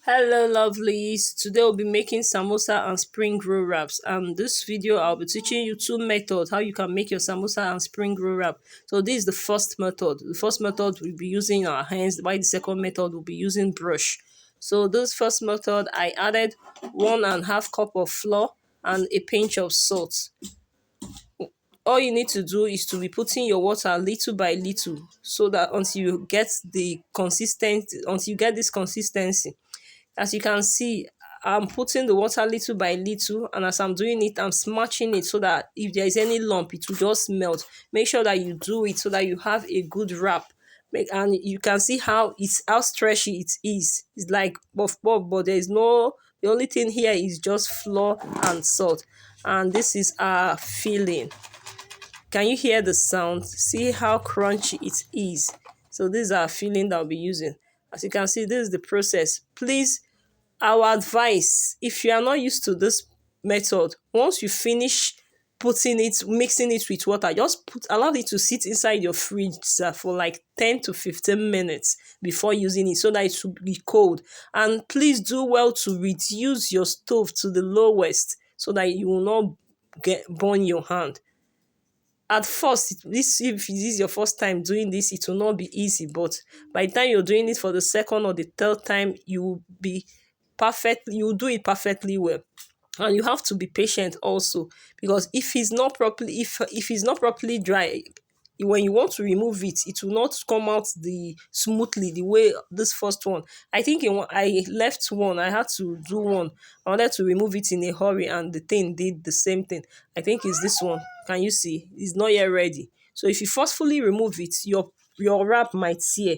Hello lovelies, today we'll be making samosa and spring roll wraps, and this video I'll be teaching you two methods how you can make your samosa and spring roll wrap. So this is the first method. The first method we'll be using our hands, while the second method will be using brush. So this first method I added 1.5 cup of flour and a pinch of salt. All you need to do is to be putting your water little by little, so that until you get this consistency. As you can see, I'm putting the water little by little, and as I'm doing it, I'm smashing it so that if there is any lump, it will just melt. Make sure that you do it so that you have a good wrap. And you can see how stretchy it is. It's like puff puff, but there is no. The only thing here is just flour and salt, and this is our filling. Can you hear the sound? See how crunchy it is. So this is our filling that I'll be using. As you can see, this is the process. Please, our advice, if you are not used to this method, once you finish mixing it with water, just allow it to sit inside your fridge for like 10 to 15 minutes before using it, so that it will be cold. And please do well to reduce your stove to the lowest so that you will not burn your hand. At first, if this is your first time doing this, it will not be easy, but by the time you're doing it for the second or the third time, you will do it perfectly well. And you have to be patient also, because if it's not properly dry, when you want to remove it, it will not come out the smoothly the way this first one. I think I left one. I had to do one. I wanted to remove it in a hurry, and the thing did the same thing. I think it's this one. Can you see? It's not yet ready. So if you forcefully remove it, your wrap might tear.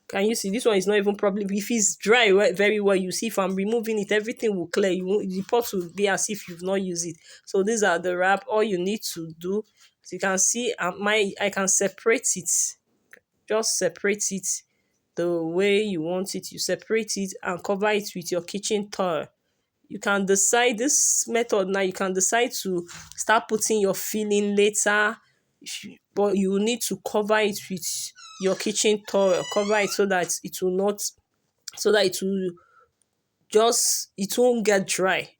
Can you see? This one is not even probably, if it's dry very well, you see if I'm removing it, everything will clear. The pot will be as if you've not used it. So these are the wrap. All you need to do, as you can see, I can separate it. Just separate it the way you want it. You separate it and cover it with your kitchen towel. You can decide this method now. You can decide to start putting your filling later, but you need to cover it with your kitchen towel. Cover it so that it will not, so that it won't get dry.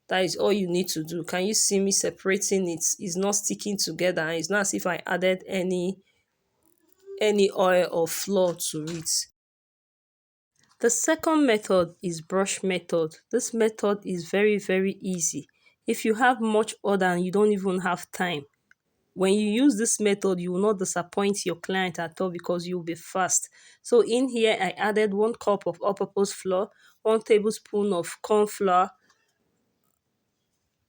That is all you need to do. Can you see me separating it? It's not sticking together. It's not as if I added any oil or flour to it. The second method is brush method. This method is very, very easy. If you have much order and you don't even have time, when you use this method, you will not disappoint your client at all, because you'll be fast. So in here, I added 1 cup of all-purpose flour, 1 tablespoon of corn flour,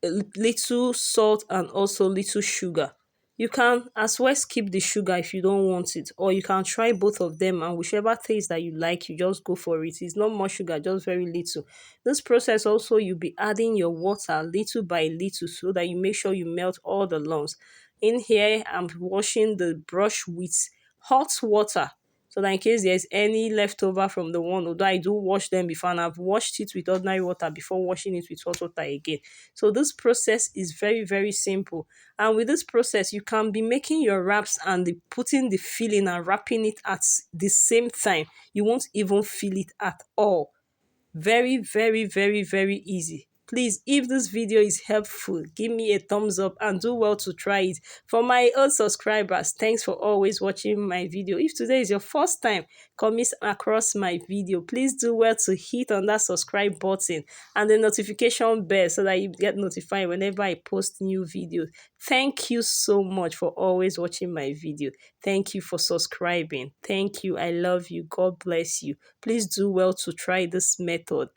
a little salt, and also little sugar. You can as well skip the sugar if you don't want it, or you can try both of them, and whichever taste that you like, you just go for it. It's not much sugar, just very little. This process also, you'll be adding your water little by little, so that you make sure you melt all the lumps. In here, I'm washing the brush with hot water, so that in case there's any leftover from the one, although I do wash them before, and I've washed it with ordinary water before washing it with hot water again. So this process is very, very simple. And with this process, you can be making your wraps and putting the filling and wrapping it at the same time. You won't even feel it at all. Very, very, very, very easy. Please, if this video is helpful, give me a thumbs up and do well to try it. For my old subscribers, thanks for always watching my video. If today is your first time coming across my video, please do well to hit on that subscribe button and the notification bell, so that you get notified whenever I post new videos. Thank you so much for always watching my video. Thank you for subscribing. Thank you. I love you. God bless you. Please do well to try this method.